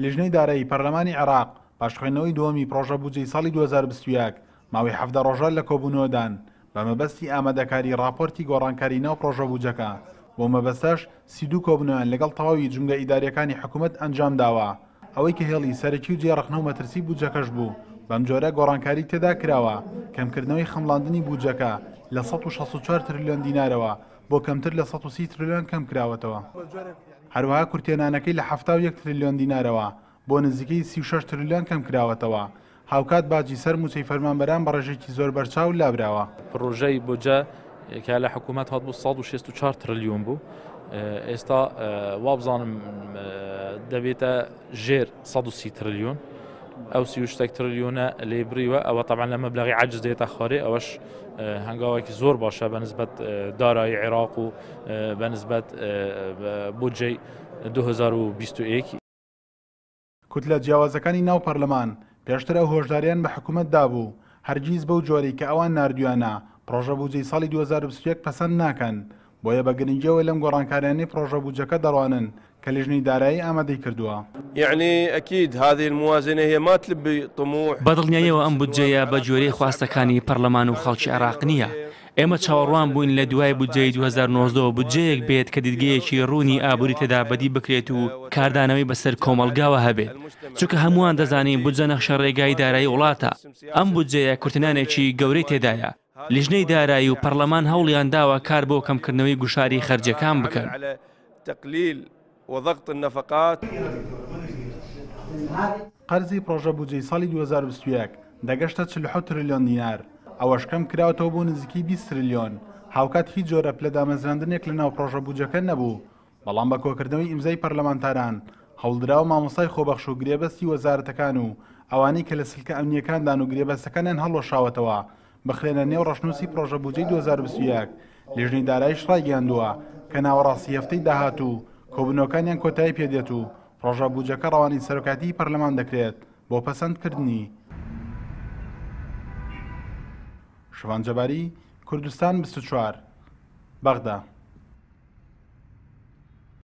لیژنەی دارایی پەرلەمانی عێراق پاشخوێندنەوەی دووەمی پرۆژە بودجەی ساڵی 2021 ماوەی 17 ڕۆژە لە کۆبوونەوەدان بە مەبەستی ئامادەکاری راپۆرتی گۆڕانکاری ناو پرۆژە بودجەکە. بۆ مەبەستەش 32 کۆبوونەوەیان لەگەڵ تەواوی جونگە ئیداریەکانی حکوومەت ئەنجام داوە. ئەوەی کە هێڵی سەرەکی و جێڕخنە و مەترسی بودجەکەش بوو بەم جۆرە گۆڕانکاری تێدا کراوە، کەمکردنەوەی خەمڵاندنی بودجەکە لە 164 تریلیۆن دینارەوە بۆ کەمتر لە 130 تریلیۆن کەم کراوەتەوە. هەروەها کورتێنانەکەی لە 71 تریلیۆن دینارەوە بۆ نزیکەی 36 تریلیۆن کەم کراوەتەوە. هاوکات باجی سەر موچەی فەرمانبەران بە ڕێژێکی زۆر بەرچاو لابراوە. پرۆژەی بودجە کە لە حکوومەت هات بوو 164 تریلیۆن بوو. ئێستا وابزانم دەبێتە ژێر 130 تریلیۆن. ئەو 38 تریلیۆنە لێبریوە، ئەوە طبعا لە مەبلەغی عەجز دێتە خوارێ. ئەوەش هەنگاوێکی زۆر باشە بەنسبەت دارایی عێراق و بەنسبەت بودجەی 2021. کوتلە جیاوازەکانی ناو پەرلەمان پێشتر ئەو هۆشداریان بە حکوومەت دابوو هەرگیز بەو جۆرەی کە ئەوان نردویانە پرۆژە بودجەی ساڵی 2021 پەسەند ناکەن. بۆیە بە گرنگیەوە لەم گۆڕانکاریانەی پرۆژە بودجەکە دەڕوانن کە لیژنەی دارایی ئامادەی کردووە. يعني أكيد هذه الموازنة هي ما تلبي طموح. بەدڵنیاییەوە ئەم بودجەیە بە جۆرەی خواستەکانی پەرلەمان و خەڵکی عێراق نییە. ئێمە چاوەڕوان بووین لە دوای بودجەی 2019 بودجەیەک بێت کە دیدگەیەکی ڕوونی ئابووری تێدا بەدی بکرێت و کاردانەوەی بەسەر کۆمەڵگاوە هەبێت. چونکە هەمووان دەزانین بودجە نەخشە ڕێگای دارایی وڵاتە. ئەم بودجەیە کورتنانێکی گەورەی تێدایە. لیژنەی دارایی و پەرلەمان هەوڵیان داوە کار بۆ کەمکردنەوەی گوشاری خەرجەکان بکەن. قەرزی پرۆژە بودجەی ساڵی 2021 دەگەشتە 47 تریلیۆن دینار. ئەوەش کەم کراوەتەوە بۆ نزیکەی 20 تریلیۆن. هاوکات هیچ جۆرە پلەدامەزراندنێک لە ناو پرۆژە بودجەکە نەبوو. بەڵام بە کۆکردنەوەی ئیمزای پەرلەمانتاران هەوڵدراوە مامۆستای خۆبەخش و گرێبەستی وەزارەتەکان و ئەوانەی کە لە سلکە ئەمنیەکاندان و گرێبەستەکانیان هەڵوەشاوەتەوە بخرێنە نێو ڕەشنووسی پرۆژە بودجەی 2021. لیژنەی داراییش ڕایگەیاندووە کە ناوەڕاستی هەفتەی داهاتوو کۆبوونەوەکانیان کۆتایی پێدێت و پرۆژە بودجەکە ڕەوانی سەرۆکاتی پەرلەمان دەکرێت بۆ پەسەندکردنی. شوان جەباری، کوردستان 24 بەغدا.